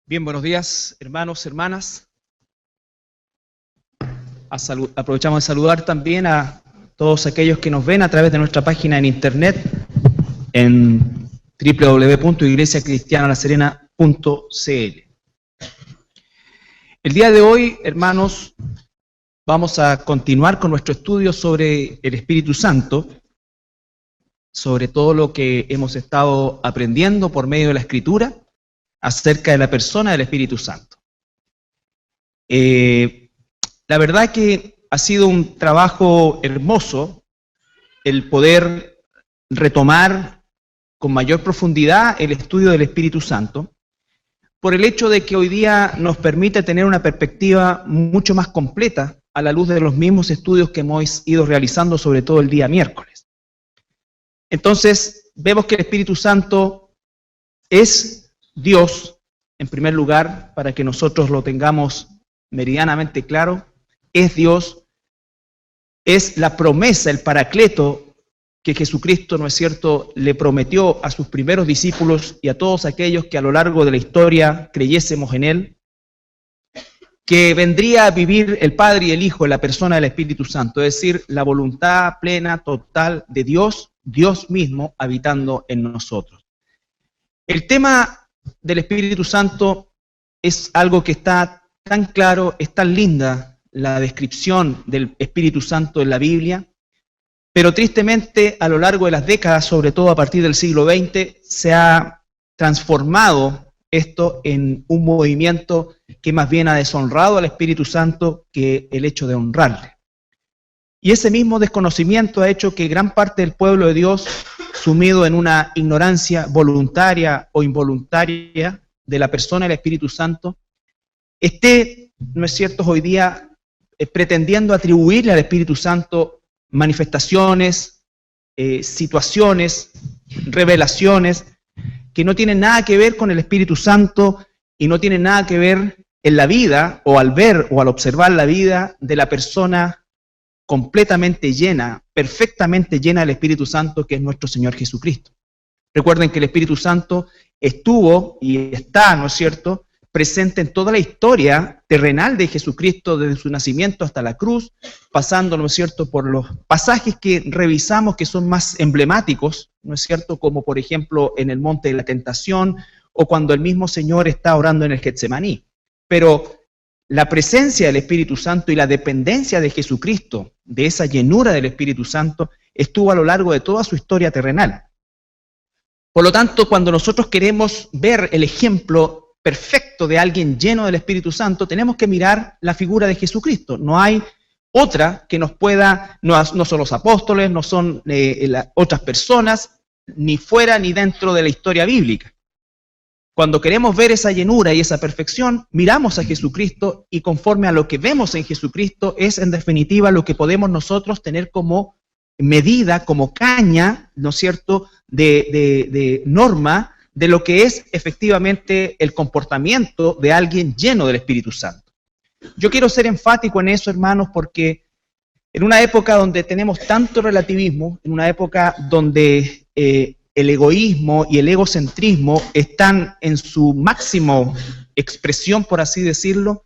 Bien, buenos días, hermanos, hermanas. Aprovechamos de saludar también a todos aquellos que nos ven a través de nuestra página en internet en www.iglesiacristianalaserena.cl. El día de hoy, hermanos, vamos a continuar con nuestro estudio sobre el Espíritu Santo, sobre todo lo que hemos estado aprendiendo por medio de la Escritura acerca de la persona del Espíritu Santo. La verdad que ha sido un trabajo hermoso el poder retomar con mayor profundidad el estudio del Espíritu Santo, por el hecho de que hoy día nos permite tener una perspectiva mucho más completa a la luz de los mismos estudios que hemos ido realizando, sobre todo el día miércoles. Entonces, vemos que el Espíritu Santo es Dios, en primer lugar, para que nosotros lo tengamos meridianamente claro, es Dios, es la promesa, el paracleto que Jesucristo, ¿no es cierto?, le prometió a sus primeros discípulos y a todos aquellos que a lo largo de la historia creyésemos en Él, que vendría a vivir el Padre y el Hijo en la persona del Espíritu Santo, es decir, la voluntad plena, total de Dios, Dios mismo habitando en nosotros. El tema del Espíritu Santo es algo que está tan claro, es tan linda la descripción del Espíritu Santo en la Biblia, pero tristemente a lo largo de las décadas, sobre todo a partir del siglo XX, se ha transformado esto en un movimiento que más bien ha deshonrado al Espíritu Santo que el hecho de honrarle. Y ese mismo desconocimiento ha hecho que gran parte del pueblo de Dios, sumido en una ignorancia voluntaria o involuntaria de la persona del Espíritu Santo, esté, ¿no es cierto?, hoy día pretendiendo atribuirle al Espíritu Santo manifestaciones, situaciones, revelaciones que no tienen nada que ver con el Espíritu Santo y no tienen nada que ver en la vida o al ver o al observar la vida de la persona completamente llena, perfectamente llena del Espíritu Santo, que es nuestro Señor Jesucristo. Recuerden que el Espíritu Santo estuvo y está, ¿no es cierto?, presente en toda la historia terrenal de Jesucristo, desde su nacimiento hasta la cruz, pasando, ¿no es cierto?, por los pasajes que revisamos que son más emblemáticos, ¿no es cierto?, como por ejemplo en el Monte de la Tentación, o cuando el mismo Señor está orando en el Getsemaní. Pero la presencia del Espíritu Santo y la dependencia de Jesucristo, de esa llenura del Espíritu Santo, estuvo a lo largo de toda su historia terrenal. Por lo tanto, cuando nosotros queremos ver el ejemplo perfecto de alguien lleno del Espíritu Santo, tenemos que mirar la figura de Jesucristo. No hay otra que nos pueda, no son los apóstoles, no son otras personas, ni fuera ni dentro de la historia bíblica. Cuando queremos ver esa llenura y esa perfección, miramos a Jesucristo y conforme a lo que vemos en Jesucristo es en definitiva lo que podemos nosotros tener como medida, como caña, ¿no es cierto?, de norma de lo que es efectivamente el comportamiento de alguien lleno del Espíritu Santo. Yo quiero ser enfático en eso, hermanos, porque en una época donde tenemos tanto relativismo, en una época donde el egoísmo y el egocentrismo están en su máximo expresión, por así decirlo,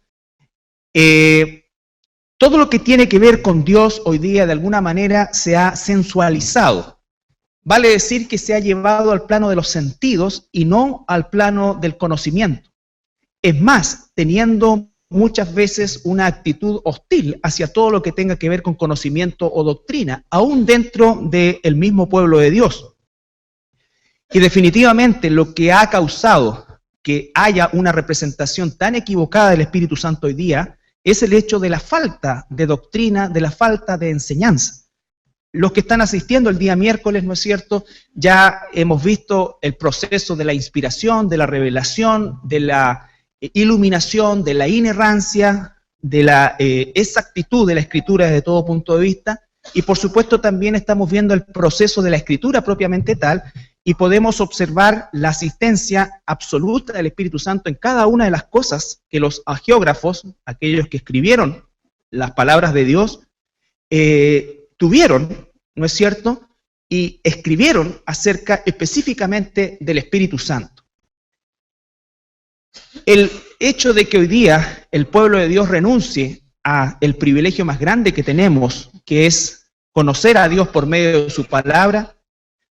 todo lo que tiene que ver con Dios hoy día de alguna manera se ha sensualizado. Vale decir que se ha llevado al plano de los sentidos y no al plano del conocimiento. Es más, teniendo muchas veces una actitud hostil hacia todo lo que tenga que ver con conocimiento o doctrina, aún dentro del mismo pueblo de Dios. Y definitivamente lo que ha causado que haya una representación tan equivocada del Espíritu Santo hoy día es el hecho de la falta de doctrina, de la falta de enseñanza. Los que están asistiendo el día miércoles, ¿no es cierto?, ya hemos visto el proceso de la inspiración, de la revelación, de la iluminación, de la inerrancia, de la exactitud de la Escritura desde todo punto de vista, y por supuesto también estamos viendo el proceso de la Escritura propiamente tal, y podemos observar la asistencia absoluta del Espíritu Santo en cada una de las cosas que los hagiógrafos, aquellos que escribieron las palabras de Dios, tuvieron, ¿no es cierto?, y escribieron acerca específicamente del Espíritu Santo. El hecho de que hoy día el pueblo de Dios renuncie a el privilegio más grande que tenemos, que es conocer a Dios por medio de su palabra,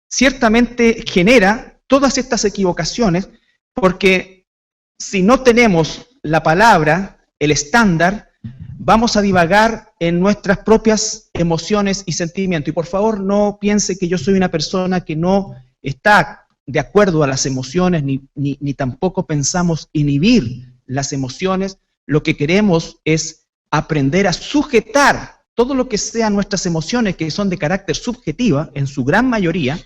ciertamente genera todas estas equivocaciones, porque si no tenemos la palabra, el estándar, vamos a divagar en nuestras propias emociones y sentimientos. Y por favor, no piense que yo soy una persona que no está de acuerdo a las emociones, ni tampoco pensamos inhibir las emociones. Lo que queremos es aprender a sujetar todo lo que sean nuestras emociones, que son de carácter subjetiva, en su gran mayoría,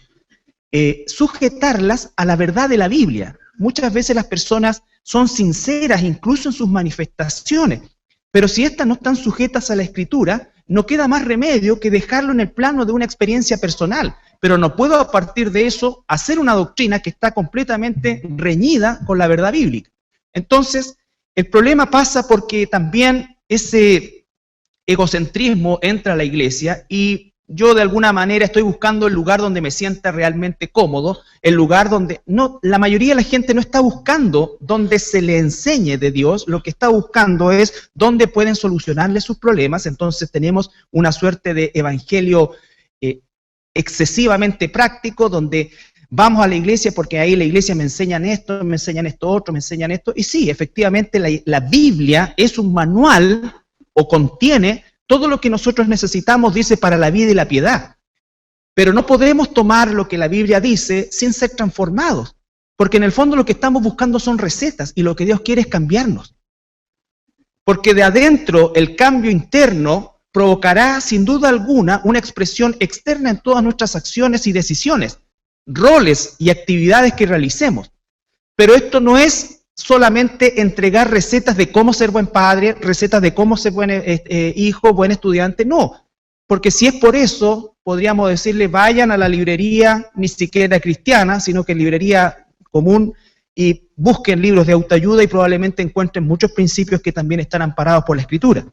sujetarlas a la verdad de la Biblia. Muchas veces las personas son sinceras incluso en sus manifestaciones, pero si estas no están sujetas a la Escritura, no queda más remedio que dejarlo en el plano de una experiencia personal. Pero no puedo a partir de eso hacer una doctrina que está completamente reñida con la verdad bíblica. Entonces, el problema pasa porque también ese egocentrismo entra a la iglesia y yo de alguna manera estoy buscando el lugar donde me sienta realmente cómodo, el lugar donde la mayoría de la gente no está buscando donde se le enseñe de Dios, lo que está buscando es dónde pueden solucionarle sus problemas. Entonces tenemos una suerte de evangelio excesivamente práctico, donde vamos a la iglesia porque ahí la iglesia me enseñan esto otro, me enseñan esto, y sí, efectivamente la Biblia es un manual o contiene todo lo que nosotros necesitamos, dice, para la vida y la piedad. Pero no podemos tomar lo que la Biblia dice sin ser transformados, porque en el fondo lo que estamos buscando son recetas y lo que Dios quiere es cambiarnos. Porque de adentro el cambio interno provocará sin duda alguna una expresión externa en todas nuestras acciones y decisiones, roles y actividades que realicemos. Pero esto no es solamente entregar recetas de cómo ser buen padre, recetas de cómo ser buen hijo, buen estudiante, no. Porque si es por eso, podríamos decirle, vayan a la librería, ni siquiera cristiana, sino que librería común, y busquen libros de autoayuda y probablemente encuentren muchos principios que también están amparados por la Escritura.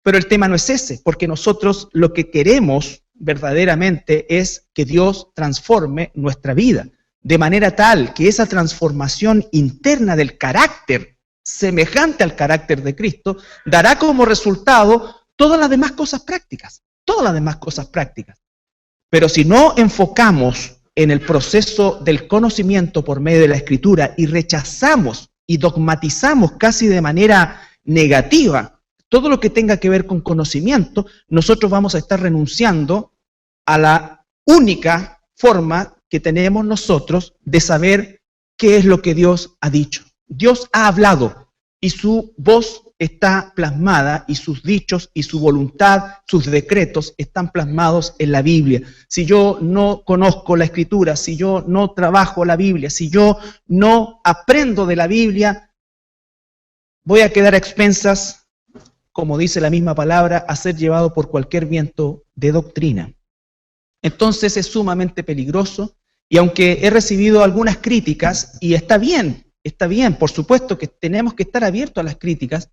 Pero el tema no es ese, porque nosotros lo que queremos verdaderamente es que Dios transforme nuestra vida, de manera tal que esa transformación interna del carácter, semejante al carácter de Cristo, dará como resultado todas las demás cosas prácticas, Pero si no enfocamos en el proceso del conocimiento por medio de la Escritura y rechazamos y dogmatizamos casi de manera negativa todo lo que tenga que ver con conocimiento, nosotros vamos a estar renunciando a la única forma que tenemos nosotros de saber qué es lo que Dios ha dicho. Dios ha hablado y su voz está plasmada y sus dichos y su voluntad, sus decretos están plasmados en la Biblia. Si yo no conozco la Escritura, si yo no trabajo la Biblia, si yo no aprendo de la Biblia, voy a quedar a expensas, como dice la misma palabra, a ser llevado por cualquier viento de doctrina. Entonces es sumamente peligroso, y aunque he recibido algunas críticas, y está bien, por supuesto que tenemos que estar abiertos a las críticas,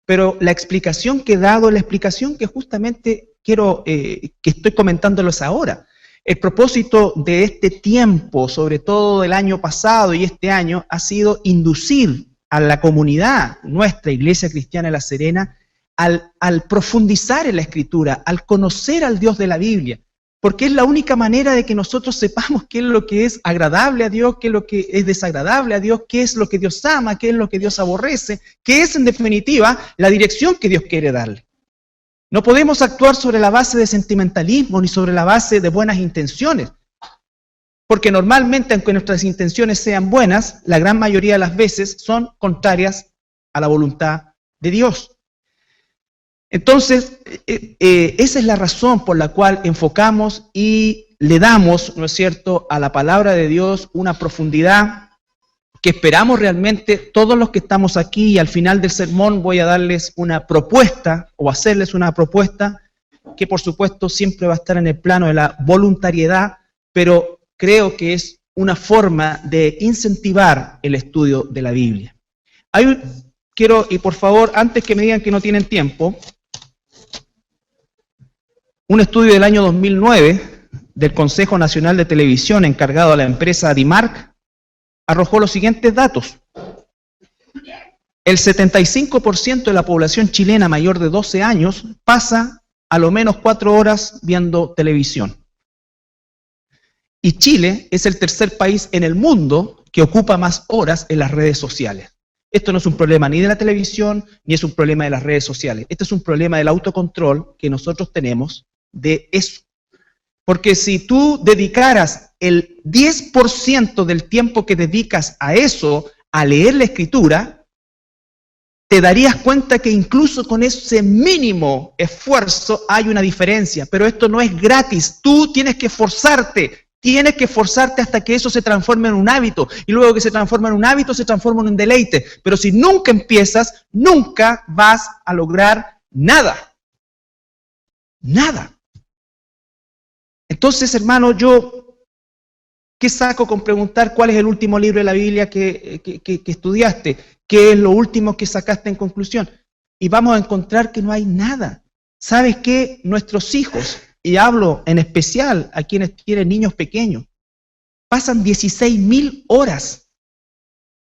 pero la explicación que he dado es la explicación que justamente quiero, que estoy comentándoles ahora. El propósito de este tiempo, sobre todo del año pasado y este año, ha sido inducir a la comunidad, nuestra Iglesia Cristiana de La Serena, al profundizar en la Escritura, al conocer al Dios de la Biblia, porque es la única manera de que nosotros sepamos qué es lo que es agradable a Dios, qué es lo que es desagradable a Dios, qué es lo que Dios ama, qué es lo que Dios aborrece, qué es en definitiva la dirección que Dios quiere darle. No podemos actuar sobre la base de sentimentalismo ni sobre la base de buenas intenciones, porque normalmente, aunque nuestras intenciones sean buenas, la gran mayoría de las veces son contrarias a la voluntad de Dios. Entonces, esa es la razón por la cual enfocamos y le damos, ¿no es cierto?, a la palabra de Dios una profundidad que esperamos realmente todos los que estamos aquí, y al final del sermón voy a darles una propuesta o hacerles una propuesta que por supuesto siempre va a estar en el plano de la voluntariedad, pero creo que es una forma de incentivar el estudio de la Biblia. Quiero, y por favor, antes que me digan que no tienen tiempo, un estudio del año 2009 del Consejo Nacional de Televisión encargado a la empresa Dimarc arrojó los siguientes datos. El 75% de la población chilena mayor de 12 años pasa a lo menos 4 horas viendo televisión. Y Chile es el tercer país en el mundo que ocupa más horas en las redes sociales. Esto no es un problema ni de la televisión, ni es un problema de las redes sociales. Este es un problema del autocontrol que nosotros tenemos de eso. Porque si tú dedicaras el 10% del tiempo que dedicas a eso, a leer la Escritura, te darías cuenta que incluso con ese mínimo esfuerzo hay una diferencia. Pero esto no es gratis. Tú tienes que esforzarte. Tienes que esforzarte hasta que eso se transforme en un hábito. Y luego que se transforma en un hábito, se transforma en un deleite. Pero si nunca empiezas, nunca vas a lograr nada. Nada. Entonces, hermano, ¿qué saco con preguntar cuál es el último libro de la Biblia que estudiaste? ¿Qué es lo último que sacaste en conclusión? Y vamos a encontrar que no hay nada. ¿Sabes qué? Nuestros hijos, y hablo en especial a quienes tienen niños pequeños, pasan 16.000 horas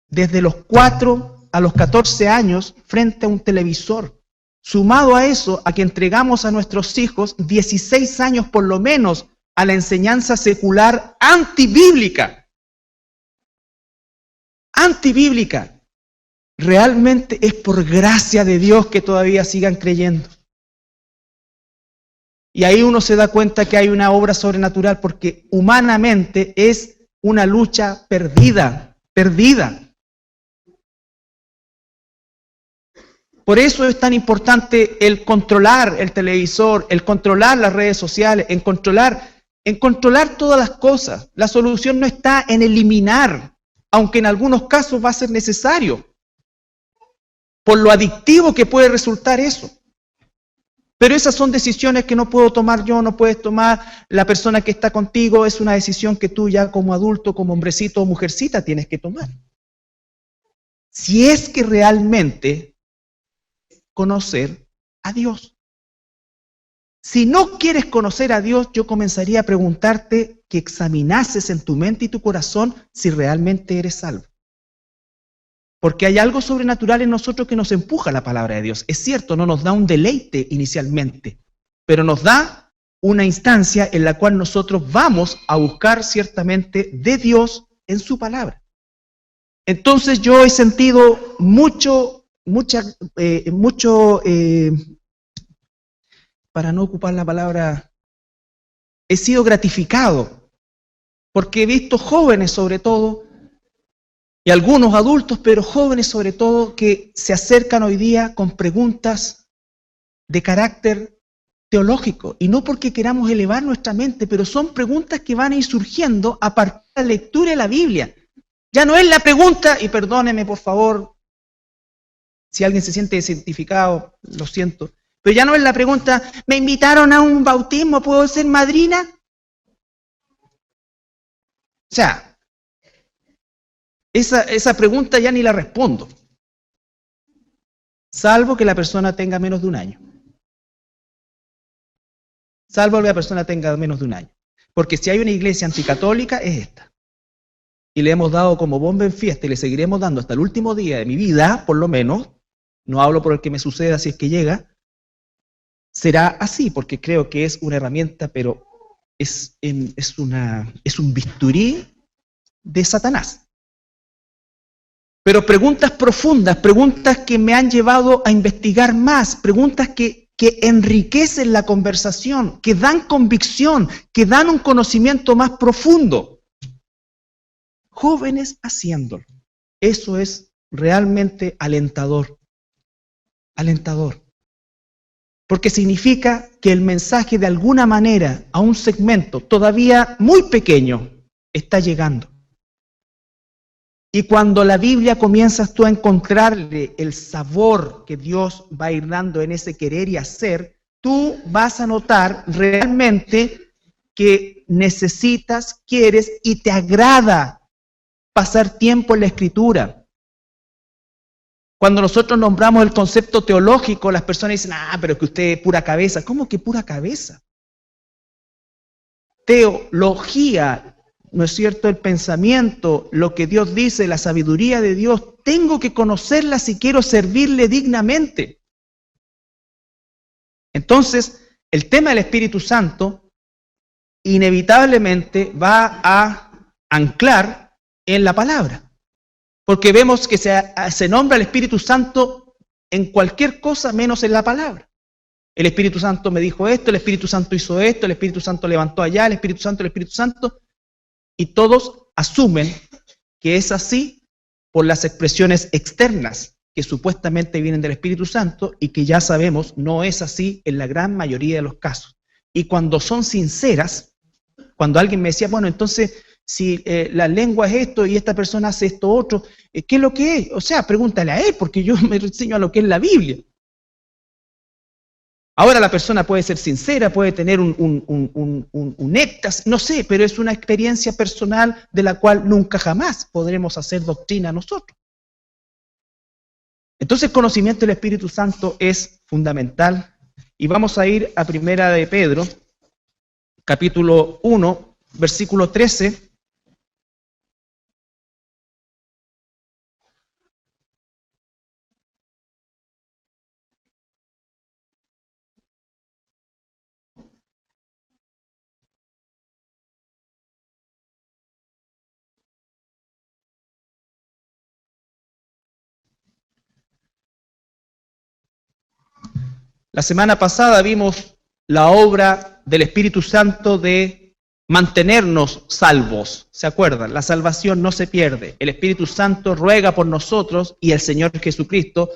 desde los 4 a los 14 años frente a un televisor. Sumado a eso, a que entregamos a nuestros hijos 16 años por lo menos a la enseñanza secular antibíblica. Antibíblica. Realmente es por gracia de Dios que todavía sigan creyendo. Y ahí uno se da cuenta que hay una obra sobrenatural porque humanamente es una lucha perdida, perdida. Por eso es tan importante el controlar el televisor, el controlar las redes sociales, en controlar todas las cosas. La solución no está en eliminar, aunque en algunos casos va a ser necesario, por lo adictivo que puede resultar eso. Pero esas son decisiones que no puedo tomar yo, no puedes tomar la persona que está contigo, es una decisión que tú ya como adulto, como hombrecito o mujercita tienes que tomar. Si es que realmente conocer a Dios. Si no quieres conocer a Dios, yo comenzaría a preguntarte que examinases en tu mente y tu corazón si realmente eres salvo. Porque hay algo sobrenatural en nosotros que nos empuja a la palabra de Dios. Es cierto, no nos da un deleite inicialmente, pero nos da una instancia en la cual nosotros vamos a buscar ciertamente de Dios en su palabra. Entonces yo he sentido para no ocupar la palabra, he sido gratificado, porque he visto jóvenes sobre todo, y algunos adultos, pero jóvenes sobre todo, que se acercan hoy día con preguntas de carácter teológico, y no porque queramos elevar nuestra mente, pero son preguntas que van a ir surgiendo a partir de la lectura de la Biblia. Ya no es la pregunta, y perdóneme por favor, si alguien se siente identificado, lo siento, pero ya no es la pregunta, ¿me invitaron a un bautismo? ¿Puedo ser madrina? O sea, esa pregunta ya ni la respondo, salvo que la persona tenga menos de un año. Salvo que la persona tenga menos de un año. Porque si hay una iglesia anticatólica, es esta. Y le hemos dado como bomba en fiesta y le seguiremos dando hasta el último día de mi vida, por lo menos, no hablo por el que me suceda si es que llega, será así, porque creo que es una herramienta, pero es un bisturí de Satanás. Pero preguntas profundas, preguntas que me han llevado a investigar más, preguntas que enriquecen la conversación, que dan convicción, que dan un conocimiento más profundo. Jóvenes haciéndolo. Eso es realmente alentador. Alentador. Porque significa que el mensaje de alguna manera a un segmento todavía muy pequeño está llegando. Y cuando la Biblia comienzas tú a encontrarle el sabor que Dios va a ir dando en ese querer y hacer, tú vas a notar realmente que necesitas, quieres y te agrada pasar tiempo en la Escritura. Cuando nosotros nombramos el concepto teológico, las personas dicen, pero es que usted es pura cabeza. ¿Cómo que pura cabeza? Teología ¿no es cierto?, el pensamiento, lo que Dios dice, la sabiduría de Dios, tengo que conocerla si quiero servirle dignamente. Entonces, el tema del Espíritu Santo inevitablemente va a anclar en la palabra, porque vemos que se nombra el Espíritu Santo en cualquier cosa menos en la palabra. El Espíritu Santo me dijo esto, el Espíritu Santo hizo esto, el Espíritu Santo levantó allá, el Espíritu Santo, y todos asumen que es así por las expresiones externas que supuestamente vienen del Espíritu Santo y que ya sabemos no es así en la gran mayoría de los casos. Y cuando son sinceras, cuando alguien me decía, bueno, entonces, si la lengua es esto y esta persona hace esto otro, ¿qué es lo que es? O sea, pregúntale a él, porque yo me enseño a lo que es la Biblia. Ahora la persona puede ser sincera, puede tener un éxtasis, no sé, pero es una experiencia personal de la cual nunca jamás podremos hacer doctrina nosotros. Entonces el conocimiento del Espíritu Santo es fundamental. Y vamos a ir a Primera de Pedro, capítulo 1, versículo 13. La semana pasada vimos la obra del Espíritu Santo de mantenernos salvos. ¿Se acuerdan? La salvación no se pierde. El Espíritu Santo ruega por nosotros y el Señor Jesucristo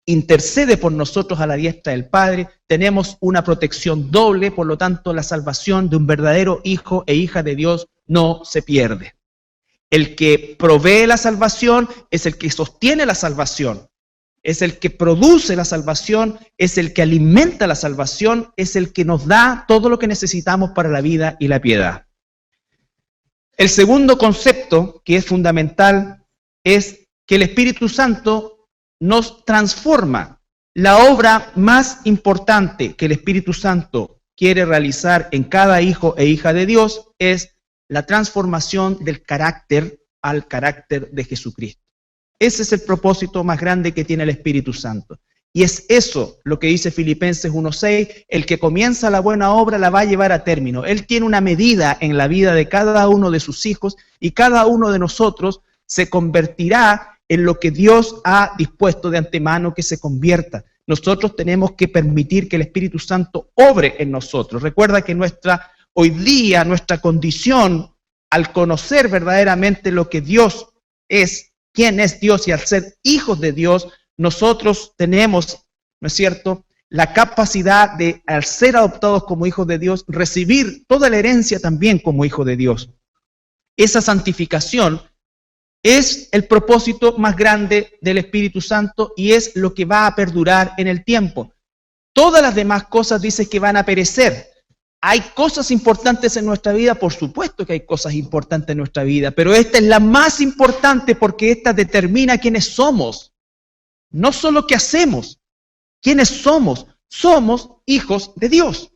intercede por nosotros a la diestra del Padre. Tenemos una protección doble, por lo tanto la salvación de un verdadero hijo e hija de Dios no se pierde. El que provee la salvación es el que sostiene la salvación. Es el que produce la salvación, es el que alimenta la salvación, es el que nos da todo lo que necesitamos para la vida y la piedad. El segundo concepto, que es fundamental, es que el Espíritu Santo nos transforma. La obra más importante que el Espíritu Santo quiere realizar en cada hijo e hija de Dios es la transformación del carácter al carácter de Jesucristo. Ese es el propósito más grande que tiene el Espíritu Santo. Y es eso lo que dice Filipenses 1:6, el que comienza la buena obra la va a llevar a término. Él tiene una medida en la vida de cada uno de sus hijos y cada uno de nosotros se convertirá en lo que Dios ha dispuesto de antemano que se convierta. Nosotros tenemos que permitir que el Espíritu Santo obre en nosotros. Recuerda que hoy día nuestra condición al conocer verdaderamente lo que Dios es, quién es Dios y al ser hijos de Dios, nosotros tenemos, ¿no es cierto?, la capacidad de, al ser adoptados como hijos de Dios, recibir toda la herencia también como hijos de Dios. Esa santificación es el propósito más grande del Espíritu Santo y es lo que va a perdurar en el tiempo. Todas las demás cosas dicen que van a perecer. ¿Hay cosas importantes en nuestra vida? Por supuesto que hay cosas importantes en nuestra vida, pero esta es la más importante porque esta determina quiénes somos. No solo qué hacemos, quiénes somos. Somos hijos de Dios.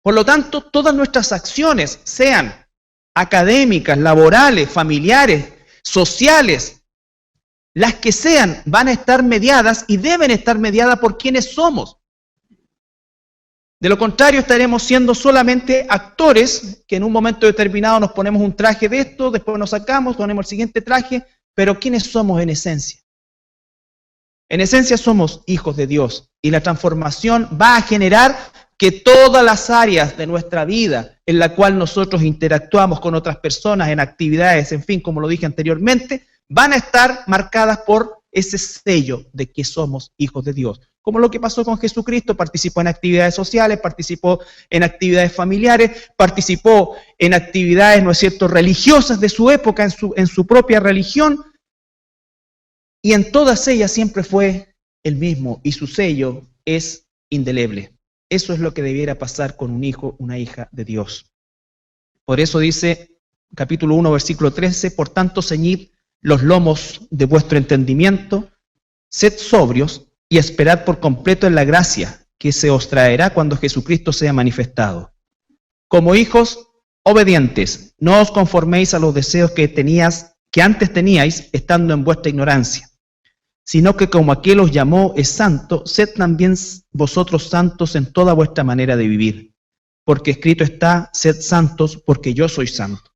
Por lo tanto, todas nuestras acciones, sean académicas, laborales, familiares, sociales, las que sean, van a estar mediadas y deben estar mediadas por quiénes somos. De lo contrario, estaremos siendo solamente actores que en un momento determinado nos ponemos un traje de esto, después nos sacamos, ponemos el siguiente traje, pero ¿quiénes somos en esencia? En esencia somos hijos de Dios y la transformación va a generar que todas las áreas de nuestra vida en la cual nosotros interactuamos con otras personas en actividades, en fin, como lo dije anteriormente, van a estar marcadas por ese sello de que somos hijos de Dios. Como lo que pasó con Jesucristo, participó en actividades sociales, participó en actividades familiares, participó en actividades, ¿no es cierto?, religiosas de su época, en su propia religión, y en todas ellas siempre fue el mismo, y su sello es indeleble. Eso es lo que debiera pasar con un hijo, una hija de Dios. Por eso dice, capítulo 1, versículo 13, por tanto ceñid los lomos de vuestro entendimiento, sed sobrios, y esperad por completo en la gracia que se os traerá cuando Jesucristo sea manifestado. Como hijos, obedientes, no os conforméis a los deseos que antes teníais, estando en vuestra ignorancia, sino que como aquel os llamó es santo, sed también vosotros santos en toda vuestra manera de vivir. Porque escrito está, sed santos, porque yo soy santo.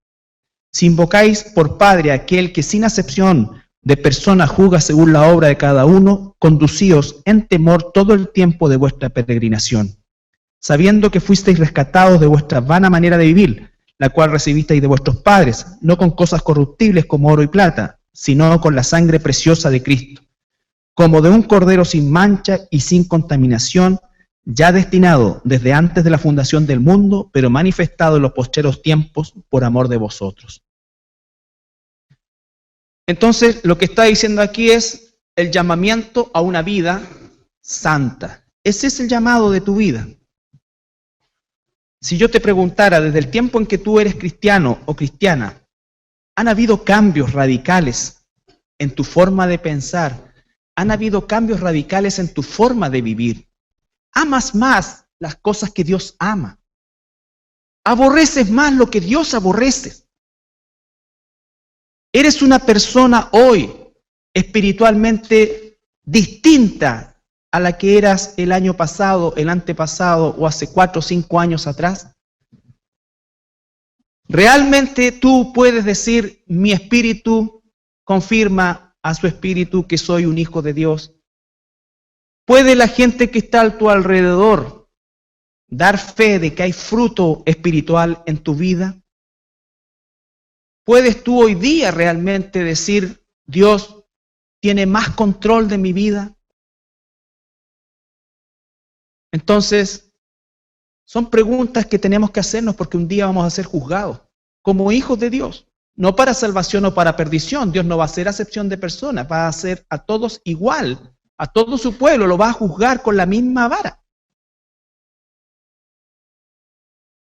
Si invocáis por Padre a aquel que sin acepción de persona juzga según la obra de cada uno, conducíos en temor todo el tiempo de vuestra peregrinación, sabiendo que fuisteis rescatados de vuestra vana manera de vivir, la cual recibisteis de vuestros padres, no con cosas corruptibles como oro y plata, sino con la sangre preciosa de Cristo, como de un cordero sin mancha y sin contaminación, ya destinado desde antes de la fundación del mundo, pero manifestado en los postreros tiempos por amor de vosotros. Entonces, lo que está diciendo aquí es el llamamiento a una vida santa. Ese es el llamado de tu vida. Si yo te preguntara, desde el tiempo en que tú eres cristiano o cristiana, ¿han habido cambios radicales en tu forma de pensar? ¿Han habido cambios radicales en tu forma de vivir? ¿Amas más las cosas que Dios ama? ¿Aborreces más lo que Dios aborrece? ¿Eres una persona hoy espiritualmente distinta a la que eras el año pasado, el antepasado o hace 4 o 5 años atrás? ¿Realmente tú puedes decir, mi espíritu confirma a su espíritu que soy un hijo de Dios? ¿Puede la gente que está a tu alrededor dar fe de que hay fruto espiritual en tu vida? ¿Puedes tú hoy día realmente decir, Dios tiene más control de mi vida? Entonces, son preguntas que tenemos que hacernos porque un día vamos a ser juzgados como hijos de Dios. No para salvación o para perdición. Dios no va a hacer acepción de personas, va a hacer a todos igual. A todo su pueblo lo va a juzgar con la misma vara.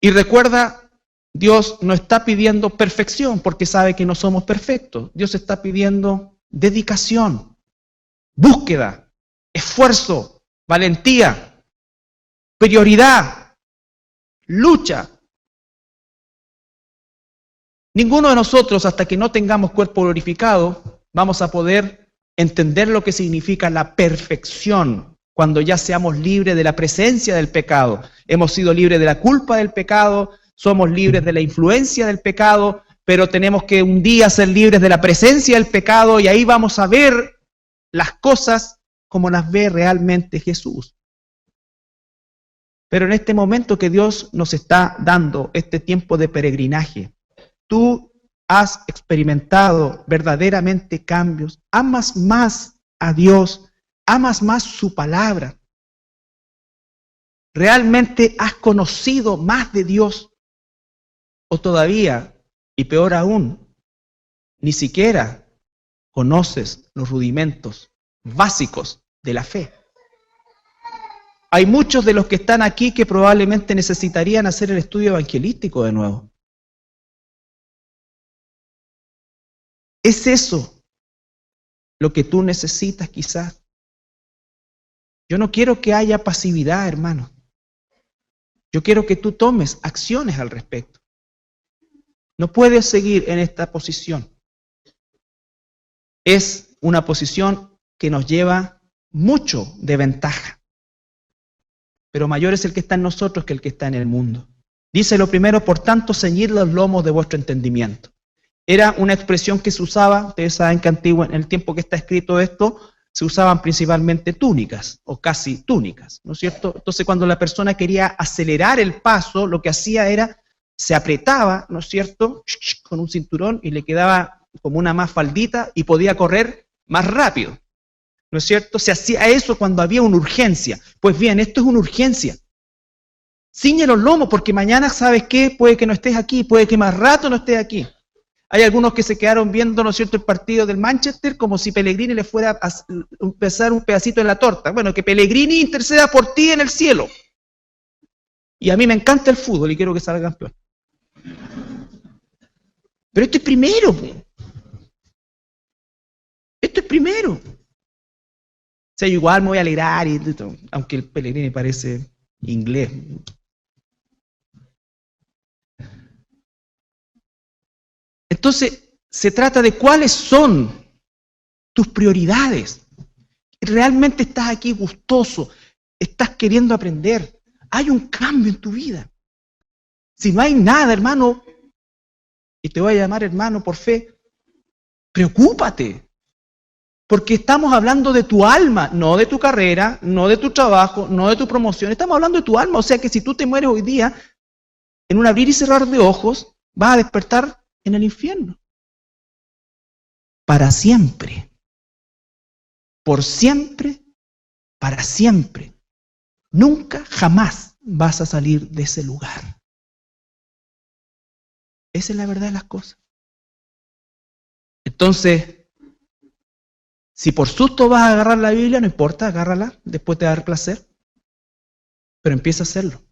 Y recuerda, Dios no está pidiendo perfección porque sabe que no somos perfectos. Dios está pidiendo dedicación, búsqueda, esfuerzo, valentía, prioridad, lucha. Ninguno de nosotros, hasta que no tengamos cuerpo glorificado, vamos a poder entender lo que significa la perfección cuando ya seamos libres de la presencia del pecado. Hemos sido libres de la culpa del pecado, somos libres de la influencia del pecado, pero tenemos que un día ser libres de la presencia del pecado y ahí vamos a ver las cosas como las ve realmente Jesús. Pero en este momento que Dios nos está dando este tiempo de peregrinaje, tú has experimentado verdaderamente cambios, amas más a Dios, amas más su palabra. ¿Realmente has conocido más de Dios? O todavía, y peor aún, ni siquiera conoces los rudimentos básicos de la fe. Hay muchos de los que están aquí que probablemente necesitarían hacer el estudio evangelístico de nuevo. ¿Es eso lo que tú necesitas quizás? Yo no quiero que haya pasividad, hermano. Yo quiero que tú tomes acciones al respecto. No puedes seguir en esta posición. Es una posición que nos lleva mucho de ventaja. Pero mayor es el que está en nosotros que el que está en el mundo. Dice lo primero, por tanto, ceñid los lomos de vuestro entendimiento. Era una expresión que se usaba, ustedes saben que antiguo, en el tiempo que está escrito esto, se usaban principalmente túnicas, o casi túnicas, ¿no es cierto? Entonces cuando la persona quería acelerar el paso, lo que hacía era, se apretaba, ¿no es cierto?, con un cinturón y le quedaba como una más faldita y podía correr más rápido, ¿no es cierto? Se hacía eso cuando había una urgencia. Pues bien, esto es una urgencia. Ciñe los lomos porque mañana, ¿sabes qué? Puede que no estés aquí, puede que más rato no estés aquí. Hay algunos que se quedaron viendo, ¿no es cierto?, el partido del Manchester como si Pellegrini le fuera a empezar un pedacito de la torta. Bueno, que Pellegrini interceda por ti en el cielo. Y a mí me encanta el fútbol y quiero que salga campeón. Pero esto es primero. Esto es primero. O sea, yo igual me voy a alegrar, aunque el Pellegrini parece inglés. Entonces, se trata de cuáles son tus prioridades. ¿Realmente estás aquí gustoso? ¿Estás queriendo aprender? Hay un cambio en tu vida. Si no hay nada, hermano, y te voy a llamar hermano por fe, preocúpate. Porque estamos hablando de tu alma, no de tu carrera, no de tu trabajo, no de tu promoción. Estamos hablando de tu alma. O sea que si tú te mueres hoy día, en un abrir y cerrar de ojos, vas a despertar en el infierno. Para siempre. Por siempre, para siempre. Nunca, jamás vas a salir de ese lugar. Esa es la verdad de las cosas. Entonces, si por susto vas a agarrar la Biblia, no importa, agárrala, después te va a dar placer. Pero empieza a hacerlo.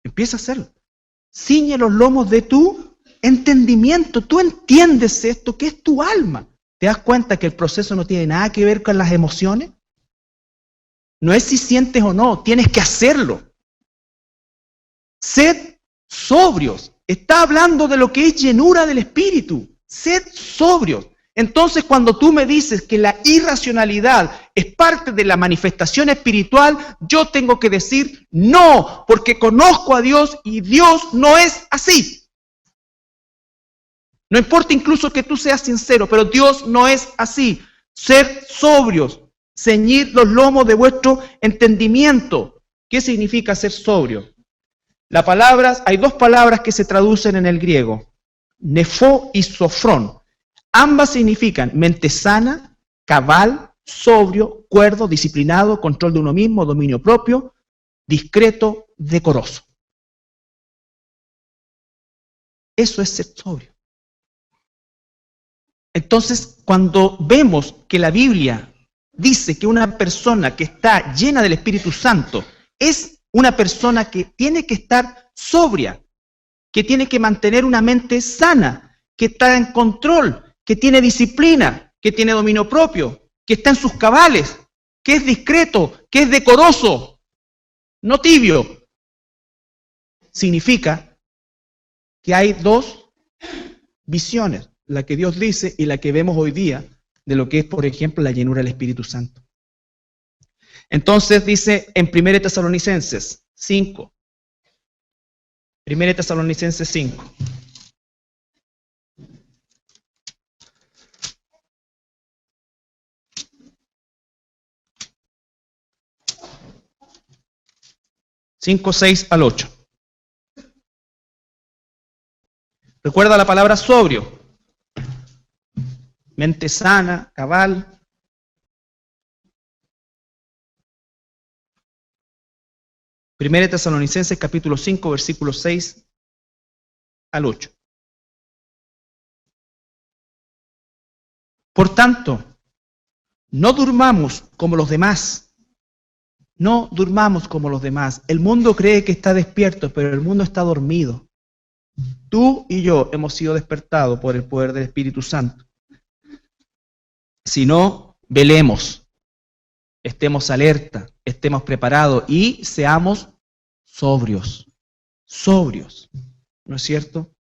Empieza a hacerlo. Ciñe los lomos de tu entendimiento. Tú entiendes esto, que es tu alma. ¿Te das cuenta que el proceso no tiene nada que ver con las emociones? No es si sientes o no, tienes que hacerlo. Sed sobrios. Está hablando de lo que es llenura del Espíritu. Sed sobrios. Entonces, cuando tú me dices que la irracionalidad es parte de la manifestación espiritual, yo tengo que decir no, porque conozco a Dios y Dios no es así. No importa incluso que tú seas sincero, pero Dios no es así. Ser sobrios, ceñid los lomos de vuestro entendimiento. ¿Qué significa ser sobrio? Hay dos palabras que se traducen en el griego, nefo y sofrón. Ambas significan mente sana, cabal, sobrio, cuerdo, disciplinado, control de uno mismo, dominio propio, discreto, decoroso. Eso es ser sobrio. Entonces, cuando vemos que la Biblia dice que una persona que está llena del Espíritu Santo es una persona que tiene que estar sobria, que tiene que mantener una mente sana, que está en control, que tiene disciplina, que tiene dominio propio, que está en sus cabales, que es discreto, que es decoroso, no tibio. Significa que hay dos visiones, la que Dios dice y la que vemos hoy día de lo que es, por ejemplo, la llenura del Espíritu Santo. Entonces dice en 1 Tesalonicenses 5, 1 Tesalonicenses 5. Cinco, 6 al 8. Recuerda la palabra sobrio. Mente sana, cabal. Primera de Tesalonicenses capítulo 5, versículos 6 al 8. Por tanto, no durmamos como los demás. No durmamos como los demás. El mundo cree que está despierto, pero el mundo está dormido. Tú y yo hemos sido despertados por el poder del Espíritu Santo. Si no, velemos, estemos alerta, estemos preparados y seamos sobrios. Sobrios, ¿no es cierto?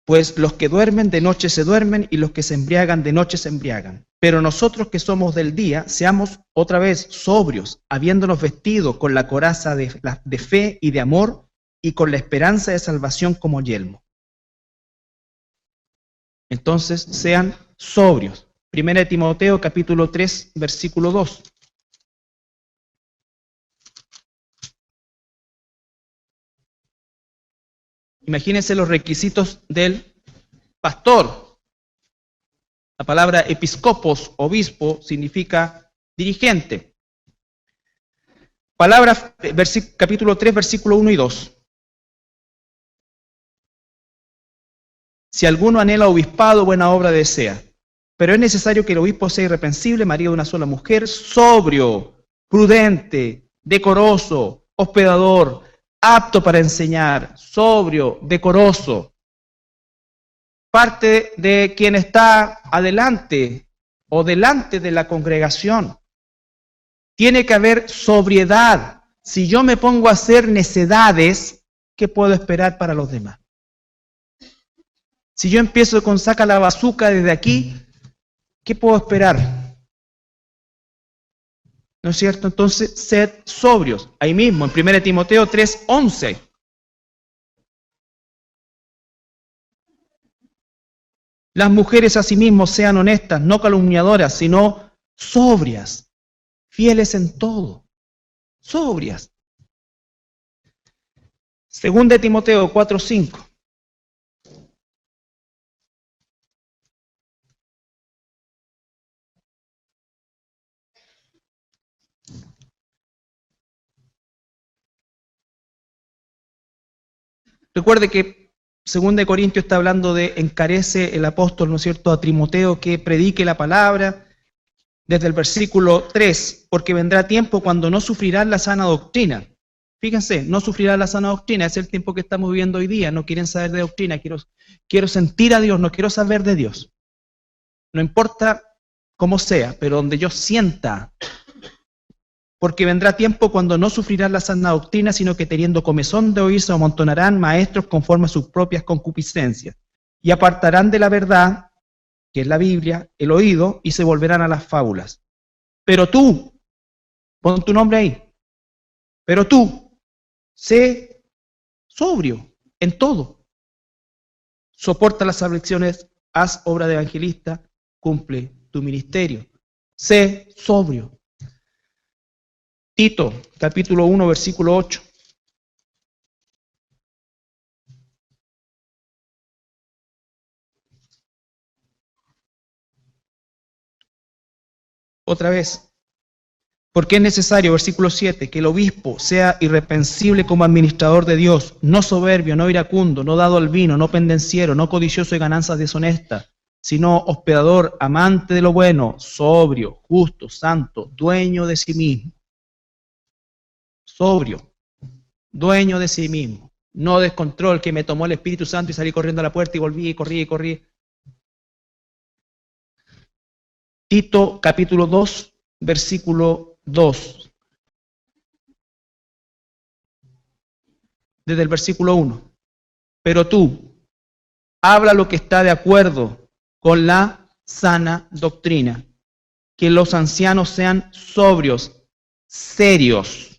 Pues los que duermen de noche se duermen y los que se embriagan de noche se embriagan. Pero nosotros que somos del día, seamos otra vez sobrios, habiéndonos vestido con la coraza de fe y de amor y con la esperanza de salvación como yelmo. Entonces, sean sobrios. 1 Timoteo capítulo 3, versículo 2. Imagínense los requisitos del pastor. La palabra episcopos, obispo, significa dirigente. Palabra, capítulo 3, versículo 1 y 2. Si alguno anhela obispado, buena obra desea. Pero es necesario que el obispo sea irreprensible, marido de una sola mujer, sobrio, prudente, decoroso, hospedador, apto para enseñar, sobrio, decoroso. Parte de quien está adelante o delante de la congregación. Tiene que haber sobriedad. Si yo me pongo a hacer necedades, ¿qué puedo esperar para los demás? Si yo empiezo con saca la bazuca desde aquí, ¿qué puedo esperar? ¿No es cierto? Entonces, sed sobrios. Ahí mismo, en 1 Timoteo 3:11. Las mujeres asimismo sean honestas, no calumniadoras, sino sobrias, fieles en todo. Sobrias. 2 Timoteo 4:5. Recuerde que 2 Corintios está hablando de encarece el apóstol, ¿no es cierto?, a Timoteo que predique la palabra, desde el versículo 3, porque vendrá tiempo cuando no sufrirán la sana doctrina. Fíjense, no sufrirán la sana doctrina, es el tiempo que estamos viviendo hoy día, no quieren saber de doctrina, quiero sentir a Dios, no quiero saber de Dios. No importa cómo sea, pero donde yo sienta. Porque vendrá tiempo cuando no sufrirán la sana doctrina, sino que teniendo comezón de oír se amontonarán maestros conforme a sus propias concupiscencias, y apartarán de la verdad, que es la Biblia, el oído, y se volverán a las fábulas. Pero tú, pon tu nombre ahí, pero tú, sé sobrio en todo. Soporta las aflicciones, haz obra de evangelista, cumple tu ministerio. Sé sobrio. Tito, capítulo 1, versículo 8. Otra vez. Porque es necesario, versículo 7, que el obispo sea irreprensible como administrador de Dios, no soberbio, no iracundo, no dado al vino, no pendenciero, no codicioso de ganancias deshonestas, sino hospedador, amante de lo bueno, sobrio, justo, santo, dueño de sí mismo. Sobrio, dueño de sí mismo, no descontrol, que me tomó el Espíritu Santo y salí corriendo a la puerta y volví y corrí y corrí. Tito capítulo 2, versículo 2. Desde el versículo 1. Pero tú, habla lo que está de acuerdo con la sana doctrina, que los ancianos sean sobrios, serios,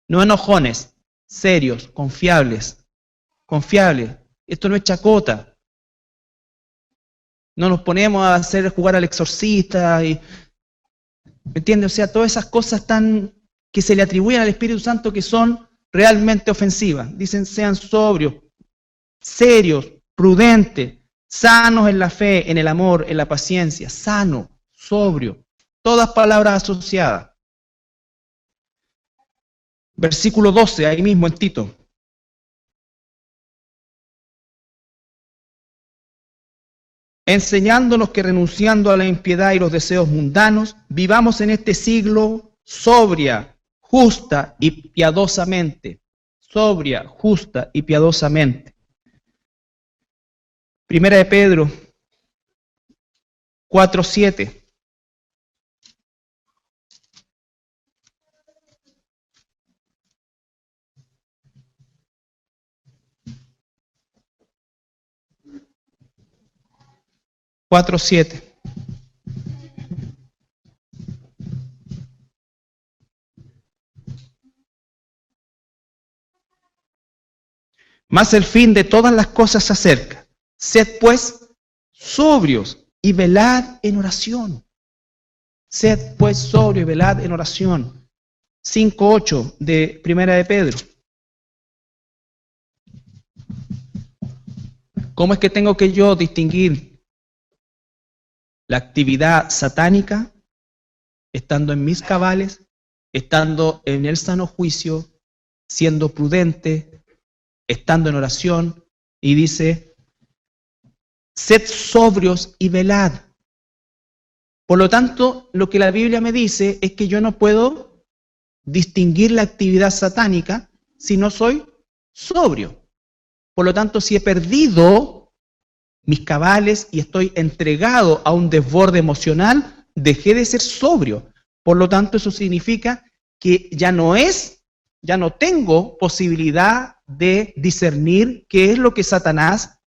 no enojones, serios, confiables. Confiables. Esto no es chacota. No nos ponemos a jugar al exorcista y, ¿me entiendes? O sea, todas esas cosas que se le atribuyen al Espíritu Santo que son realmente ofensivas. Dicen, sean sobrios, serios, prudentes, sanos en la fe, en el amor, en la paciencia, sano, sobrio. Todas palabras asociadas. Versículo 12, ahí mismo en Tito. Enseñándonos que renunciando a la impiedad y los deseos mundanos, vivamos en este siglo sobria, justa y piadosamente. Sobria, justa y piadosamente. Primera de Pedro 4:7. Mas el fin de todas las cosas se acerca. Sed pues sobrios y velad en oración. Sed pues sobrios y velad en oración. 5:8 de Primera de Pedro. ¿Cómo es que tengo que yo distinguir la actividad satánica estando en mis cabales, estando en el sano juicio, siendo prudente, estando en oración? Y dice, sed sobrios y velad. Por lo tanto, lo que la Biblia me dice es que yo no puedo distinguir la actividad satánica si no soy sobrio. Por lo tanto, si he perdido mis cabales y estoy entregado a un desborde emocional, dejé de ser sobrio. Por lo tanto, eso significa que ya no es Ya no tengo posibilidad de discernir qué es lo que Satanás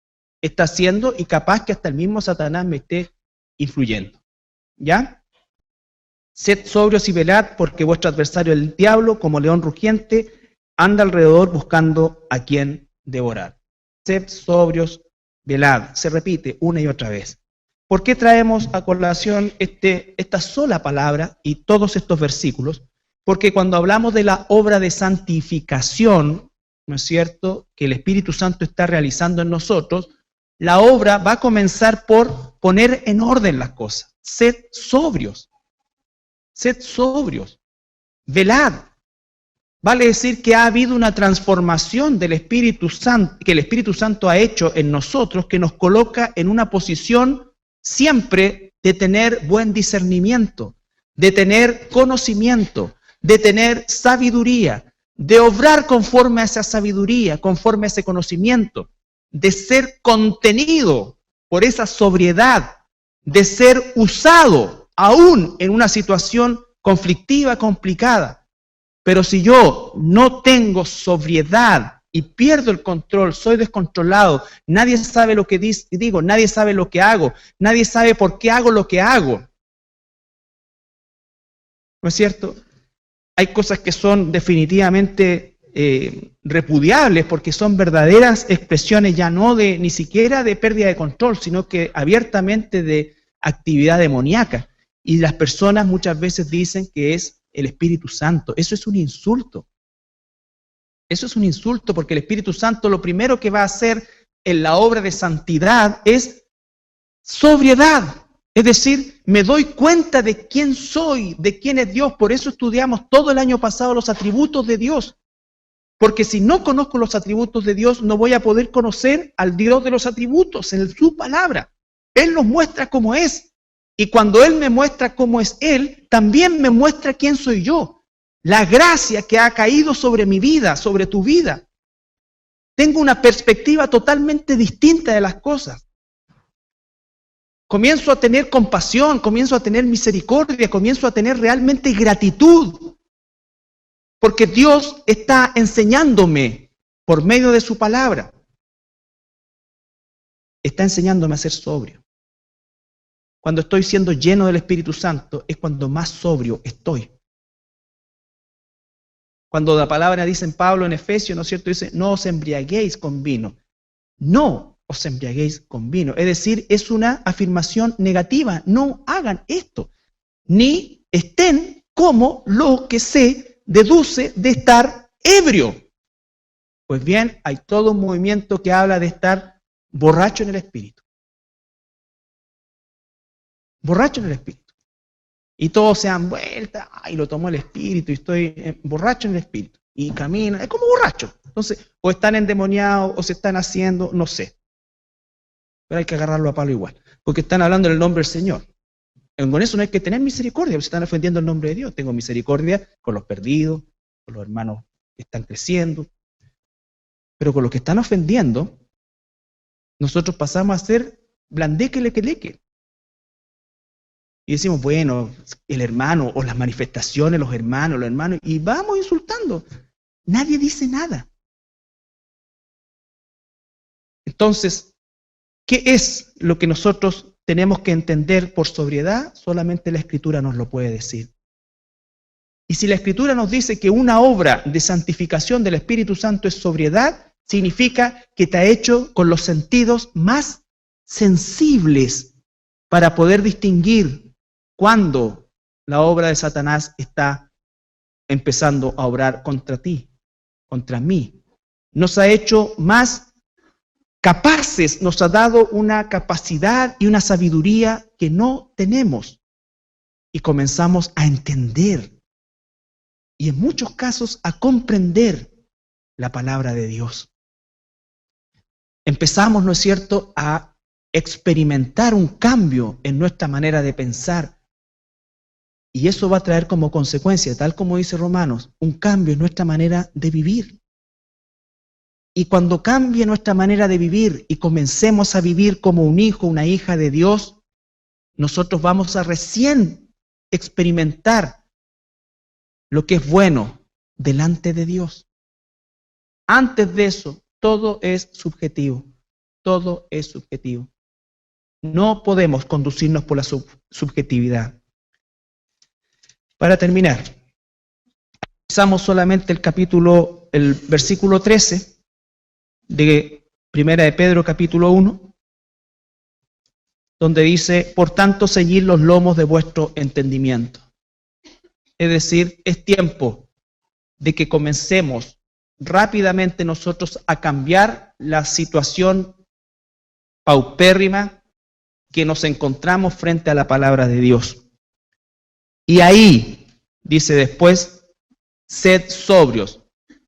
está haciendo y capaz que hasta el mismo Satanás me esté influyendo. ¿Ya? Sed sobrios y velad, porque vuestro adversario el diablo, como león rugiente, anda alrededor buscando a quien devorar. Sed sobrios, velad. Se repite una y otra vez. ¿Por qué traemos a colación esta sola palabra y todos estos versículos? Porque cuando hablamos de la obra de santificación, ¿no es cierto?, que el Espíritu Santo está realizando en nosotros, la obra va a comenzar por poner en orden las cosas. Sed sobrios. Sed sobrios. Velad. Vale decir que ha habido una transformación del Espíritu Santo, que el Espíritu Santo ha hecho en nosotros, que nos coloca en una posición siempre de tener buen discernimiento, de tener conocimiento, de tener sabiduría, de obrar conforme a esa sabiduría, conforme a ese conocimiento, de ser contenido por esa sobriedad, de ser usado aún en una situación conflictiva, complicada. Pero si yo no tengo sobriedad y pierdo el control, soy descontrolado, nadie sabe lo que digo, nadie sabe lo que hago, nadie sabe por qué hago lo que hago. ¿No es cierto? Hay cosas que son definitivamente repudiables porque son verdaderas expresiones ya no de ni siquiera de pérdida de control, sino que abiertamente de actividad demoníaca. Y las personas muchas veces dicen que es el Espíritu Santo. Eso es un insulto. Eso es un insulto porque el Espíritu Santo lo primero que va a hacer en la obra de santidad es sobriedad. Es decir, me doy cuenta de quién soy, de quién es Dios. Por eso estudiamos todo el año pasado los atributos de Dios. Porque si no conozco los atributos de Dios, no voy a poder conocer al Dios de los atributos en su palabra. Él nos muestra cómo es. Y cuando Él me muestra cómo es Él, también me muestra quién soy yo. La gracia que ha caído sobre mi vida, sobre tu vida. Tengo una perspectiva totalmente distinta de las cosas. Comienzo a tener compasión, comienzo a tener misericordia, comienzo a tener realmente gratitud. Porque Dios está enseñándome por medio de su palabra. Está enseñándome a ser sobrio. Cuando estoy siendo lleno del Espíritu Santo es cuando más sobrio estoy. Cuando la palabra dice en Pablo en Efesios, ¿no es cierto? Dice, no os embriaguéis con vino. No os embriaguéis con vino. Es decir, es una afirmación negativa. No hagan esto. Ni estén como lo que se deduce de estar ebrio. Pues bien, hay todo un movimiento que habla de estar borracho en el Espíritu. Borracho en el Espíritu. Y todos se dan vuelta, ay, lo tomó el Espíritu y estoy borracho en el Espíritu. Y camina, es como borracho. Entonces, o están endemoniados, o se están haciendo, no sé. Pero hay que agarrarlo a palo igual, porque están hablando en el nombre del Señor. Con eso no hay que tener misericordia, porque están ofendiendo el nombre de Dios. Tengo misericordia con los perdidos, con los hermanos que están creciendo. Pero con los que están ofendiendo, nosotros pasamos a ser blandeque-leque-leque. Y decimos, bueno, el hermano, o las manifestaciones, los hermanos, y vamos insultando. Nadie dice nada. Entonces, ¿qué es lo que nosotros tenemos que entender por sobriedad? Solamente la Escritura nos lo puede decir. Y si la Escritura nos dice que una obra de santificación del Espíritu Santo es sobriedad, significa que te ha hecho con los sentidos más sensibles para poder distinguir cuando la obra de Satanás está empezando a obrar contra ti, contra mí. Nos ha hecho más capaces, nos ha dado una capacidad y una sabiduría que no tenemos. Y comenzamos a entender y en muchos casos a comprender la palabra de Dios. Empezamos, ¿no es cierto?, a experimentar un cambio en nuestra manera de pensar. Y eso va a traer como consecuencia, tal como dice Romanos, un cambio en nuestra manera de vivir. Y cuando cambie nuestra manera de vivir y comencemos a vivir como un hijo, una hija de Dios, nosotros vamos a recién experimentar lo que es bueno, delante de Dios. Antes de eso, todo es subjetivo. Todo es subjetivo. No podemos conducirnos por la subjetividad. Para terminar, analizamos solamente el versículo 13 de Primera de Pedro, capítulo 1, donde dice, por tanto, ceñid los lomos de vuestro entendimiento. Es decir, es tiempo de que comencemos rápidamente nosotros a cambiar la situación paupérrima que nos encontramos frente a la palabra de Dios. Y ahí, dice después, sed sobrios.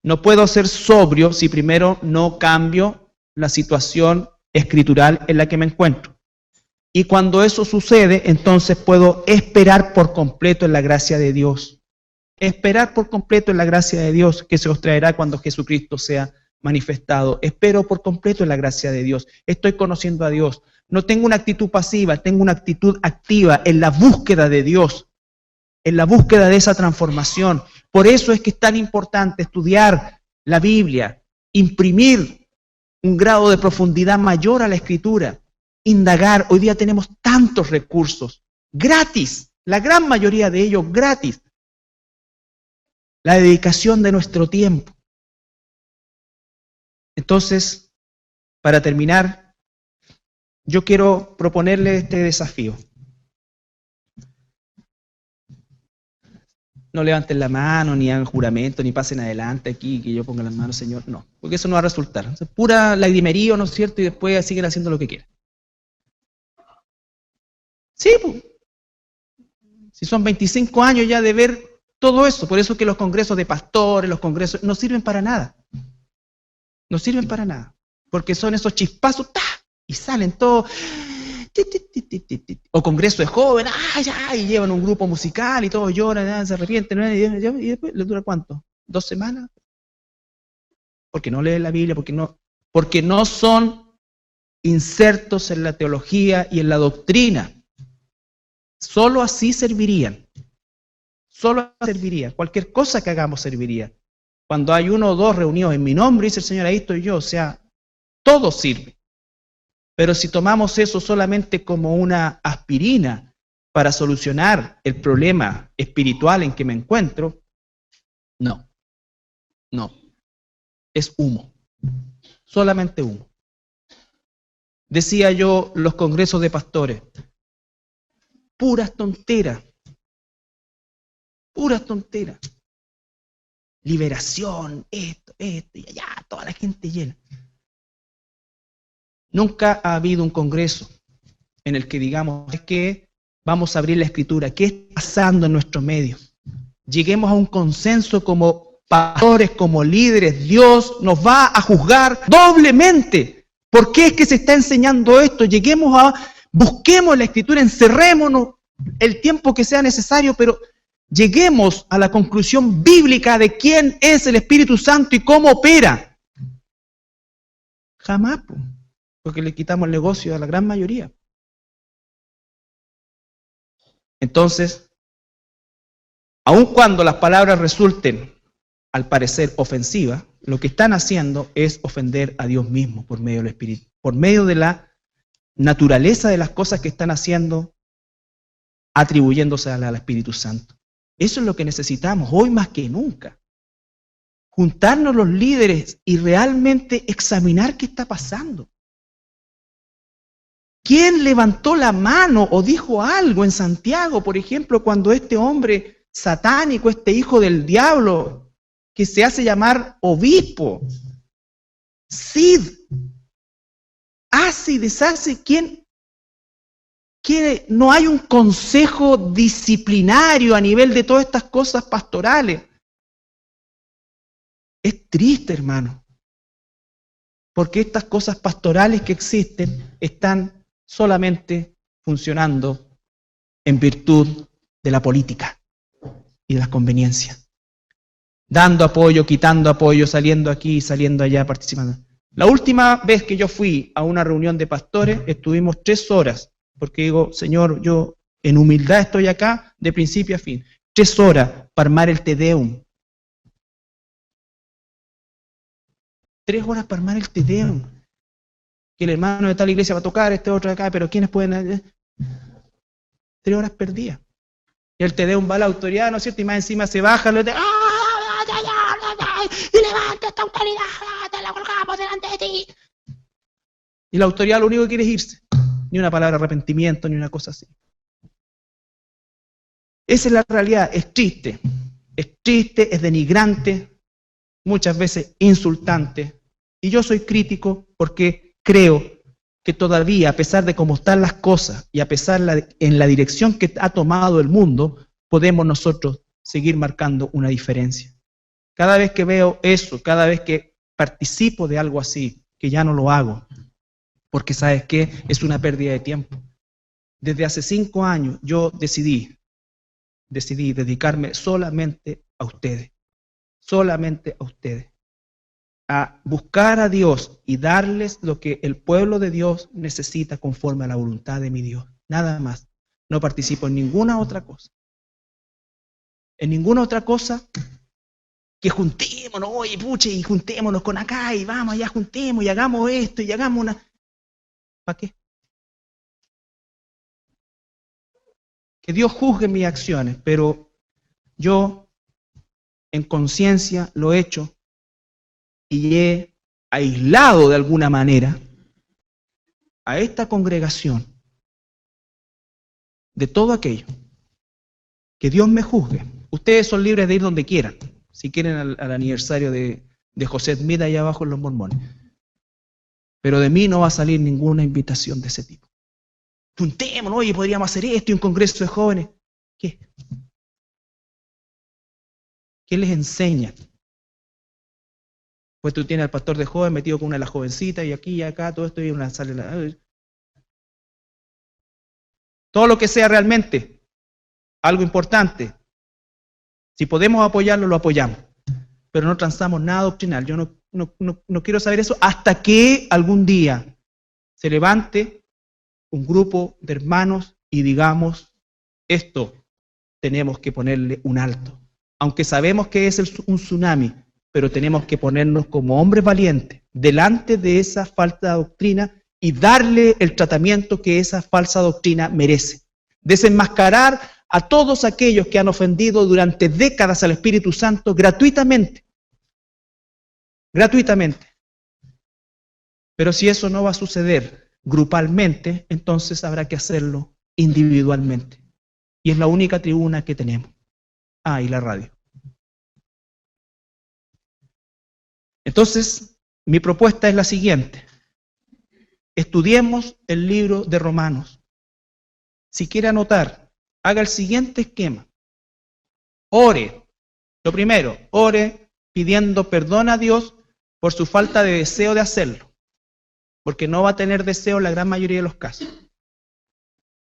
No puedo ser sobrio si primero no cambio la situación escritural en la que me encuentro. Y cuando eso sucede, entonces puedo esperar por completo en la gracia de Dios. Esperar por completo en la gracia de Dios que se os traerá cuando Jesucristo sea manifestado. Espero por completo en la gracia de Dios. Estoy conociendo a Dios. No tengo una actitud pasiva, tengo una actitud activa en la búsqueda de Dios, en la búsqueda de esa transformación. Por eso es que es tan importante estudiar la Biblia, imprimir un grado de profundidad mayor a la Escritura, indagar. Hoy día tenemos tantos recursos, gratis, la gran mayoría de ellos gratis. La dedicación de nuestro tiempo. Entonces, para terminar, yo quiero proponerle este desafío. No levanten la mano, ni hagan juramento, ni pasen adelante aquí, que yo ponga las manos, Señor. No, porque eso no va a resultar. Es pura lagrimería, ¿no es cierto? Y después siguen haciendo lo que quieran. Sí, pues. Si son 25 años ya de ver todo eso, por eso que los congresos de pastores, los congresos, no sirven para nada. No sirven para nada. Porque son esos chispazos, ¡tá! Y salen todos. O congreso de jóvenes, y llevan un grupo musical y todos lloran, se arrepienten, y después les dura ¿cuánto? 2 semanas. Porque no leen la Biblia, porque no son insertos en la teología y en la doctrina. Solo así servirían. Solo serviría. Cualquier cosa que hagamos serviría. Cuando hay 1 o 2 reunidos en mi nombre, dice el Señor, ahí estoy yo. O sea, todo sirve. Pero si tomamos eso solamente como una aspirina para solucionar el problema espiritual en que me encuentro, no. Es humo. Solamente humo. Decía yo, los congresos de pastores, puras tonteras. Puras tonteras. Liberación, esto y allá, toda la gente llena. Nunca ha habido un congreso en el que digamos, es que vamos a abrir la Escritura, ¿qué está pasando en nuestro medio? Lleguemos a un consenso como pastores, como líderes, Dios nos va a juzgar doblemente. ¿Por qué es que se está enseñando esto? Busquemos la Escritura, encerrémonos el tiempo que sea necesario, pero lleguemos a la conclusión bíblica de quién es el Espíritu Santo y cómo opera. Jamás, porque le quitamos el negocio a la gran mayoría. Entonces, aun cuando las palabras resulten, al parecer, ofensivas, lo que están haciendo es ofender a Dios mismo por medio del Espíritu, por medio de la naturaleza de las cosas que están haciendo, atribuyéndose al Espíritu Santo. Eso es lo que necesitamos hoy más que nunca. Juntarnos los líderes y realmente examinar qué está pasando. ¿Quién levantó la mano o dijo algo en Santiago, por ejemplo, cuando este hombre satánico, este hijo del diablo, que se hace llamar obispo, Cid, hace y deshace? ¿Quién? No hay un consejo disciplinario a nivel de todas estas cosas pastorales. Es triste, hermano, porque estas cosas pastorales que existen están solamente funcionando en virtud de la política y de las conveniencias. Dando apoyo, quitando apoyo, saliendo aquí, saliendo allá, participando. La última vez que yo fui a una reunión de pastores, estuvimos 3 horas, porque digo, Señor, yo en humildad estoy acá de principio a fin. 3 horas para armar el Te Deum. 3 horas para armar el Te Deum. Que el hermano de tal iglesia va a tocar, este otro de acá, pero ¿quiénes pueden? 3 horas perdidas. Y el Te Deum va a la autoridad, ¿no es cierto? Y más encima se baja, y levanta esta autoridad, te la colgamos delante de ti. Y la autoridad lo único que quiere es irse. Ni una palabra de arrepentimiento, ni una cosa así. Esa es la realidad, es triste, es denigrante, muchas veces insultante. Y yo soy crítico porque creo que todavía, a pesar de cómo están las cosas y a pesar en la dirección que ha tomado el mundo, podemos nosotros seguir marcando una diferencia. Cada vez que veo eso, cada vez que participo de algo así, que ya no lo hago, porque ¿sabes qué? Es una pérdida de tiempo. Desde hace 5 años yo decidí dedicarme solamente a ustedes, a buscar a Dios y darles lo que el pueblo de Dios necesita conforme a la voluntad de mi Dios. Nada más. No participo en ninguna otra cosa. En ninguna otra cosa que juntémonos, oye, puche, y juntémonos con acá, y vamos allá, juntemos, y hagamos esto, y hagamos una... ¿Para qué? Que Dios juzgue mis acciones, pero yo en conciencia lo he hecho y he aislado de alguna manera a esta congregación de todo aquello. Que Dios me juzgue. Ustedes son libres de ir donde quieran, si quieren al aniversario de José Smith allá abajo en Los Mormones. Pero de mí no va a salir ninguna invitación de ese tipo. Juntémonos, oye, podríamos hacer esto y un congreso de jóvenes. ¿Qué? ¿Qué les enseña? Pues tú tienes al pastor de joven metido con una de las jovencitas y aquí y acá, todo esto y una sala. Todo lo que sea realmente algo importante. Si podemos apoyarlo, lo apoyamos. Pero no transamos nada doctrinal. Yo no quiero saber eso hasta que algún día se levante un grupo de hermanos y digamos, esto tenemos que ponerle un alto. Aunque sabemos que es un tsunami, pero tenemos que ponernos como hombres valientes delante de esa falsa doctrina y darle el tratamiento que esa falsa doctrina merece. Desenmascarar a todos aquellos que han ofendido durante décadas al Espíritu Santo gratuitamente. Gratuitamente. Pero si eso no va a suceder grupalmente, entonces habrá que hacerlo individualmente. Y es la única tribuna que tenemos. Ah, y la radio. Entonces, mi propuesta es la siguiente. Estudiemos el libro de Romanos. Si quiere anotar, haga el siguiente esquema. Ore. Lo primero, ore pidiendo perdón a Dios por su falta de deseo de hacerlo. Porque no va a tener deseo en la gran mayoría de los casos.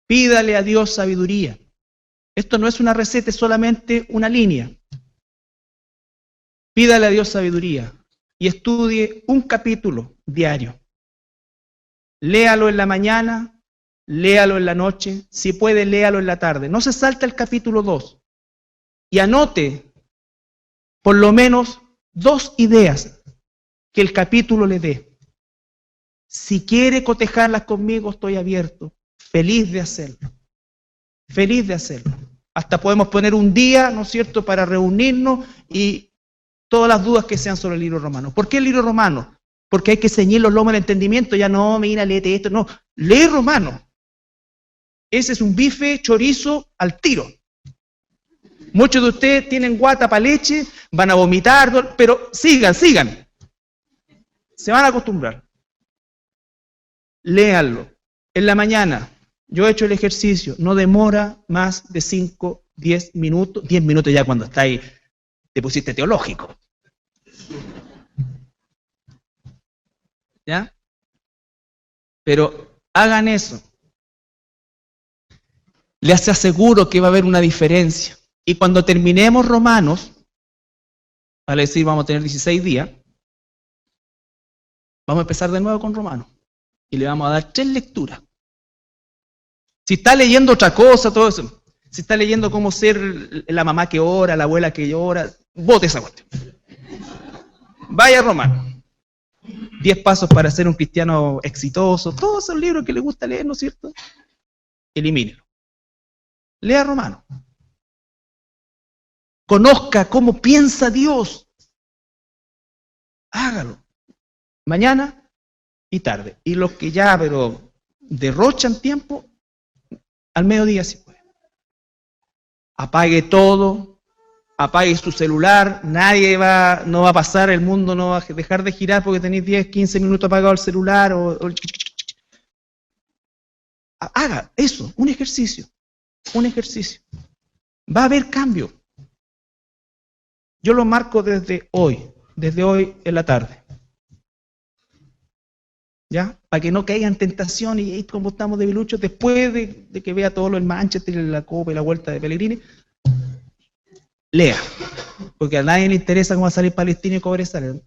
Pídale a Dios sabiduría. Esto no es una receta, es solamente una línea. Pídale a Dios sabiduría y estudie un capítulo diario. Léalo en la mañana, léalo en la noche, si puede, léalo en la tarde. No se salta el capítulo 2. Y anote por lo menos 2 ideas que el capítulo le dé. Si quiere cotejarlas conmigo, estoy abierto, feliz de hacerlo. Feliz de hacerlo. Hasta podemos poner un día, ¿no es cierto?, para reunirnos y todas las dudas que sean sobre el libro romano. ¿Por qué el libro romano? Porque hay que ceñir los lomos del entendimiento. Ya no, mira, léete esto. No, lee Romano. Ese es un bife chorizo al tiro. Muchos de ustedes tienen guata para leche, van a vomitar, pero sigan. Se van a acostumbrar. Léanlo. En la mañana, yo he hecho el ejercicio, no demora más de 5, 10 minutos. 10 minutos ya cuando está ahí, te pusiste teológico. ¿Ya? Pero hagan eso. Les aseguro que va a haber una diferencia. Y cuando terminemos Romanos, vale decir, vamos a tener 16 días, vamos a empezar de nuevo con Romanos. Y le vamos a dar 3 lecturas. Si está leyendo otra cosa, todo eso, si está leyendo cómo ser la mamá que ora, la abuela que llora, bote esa cuestión. Vaya a Romanos. 10 pasos para ser un cristiano exitoso, todos esos libros que le gusta leer, ¿no es cierto? Elimínelo. Lea Romanos. Conozca cómo piensa Dios. Hágalo. Mañana y tarde. Y los que ya, pero derrochan tiempo, al mediodía si puede. Apague todo, apague su celular, no va a pasar, el mundo no va a dejar de girar porque tenéis 10, 15 minutos apagado el celular haga eso, un ejercicio. Va a haber cambio. Yo lo marco desde hoy en la tarde. ¿Ya? Para que no caiga en tentación y como estamos debiluchos, después de que vea todo lo del Manchester, la Copa y la Vuelta de Pellegrini, lea. Porque a nadie le interesa cómo va a salir Palestina y Cobresal.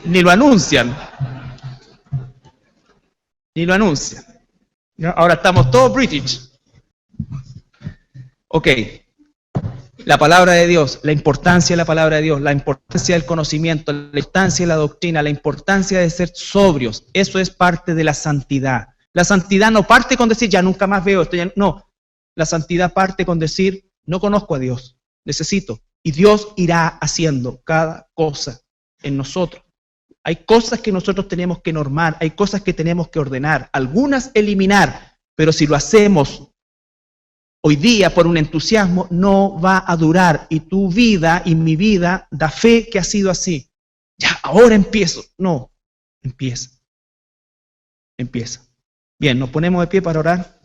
Ni lo anuncian. ¿Ya? Ahora estamos todos British. Ok. La palabra de Dios, la importancia de la palabra de Dios, la importancia del conocimiento, la importancia de la doctrina, la importancia de ser sobrios, eso es parte de la santidad. La santidad no parte con decir, ya nunca más veo esto, no. La santidad parte con decir, no conozco a Dios, necesito. Y Dios irá haciendo cada cosa en nosotros. Hay cosas que nosotros tenemos que normar, hay cosas que tenemos que ordenar, algunas eliminar, pero si lo hacemos hoy día por un entusiasmo, no va a durar. Y tu vida y mi vida da fe que ha sido así. Ya, ahora empiezo. No, empieza. Bien, nos ponemos de pie para orar.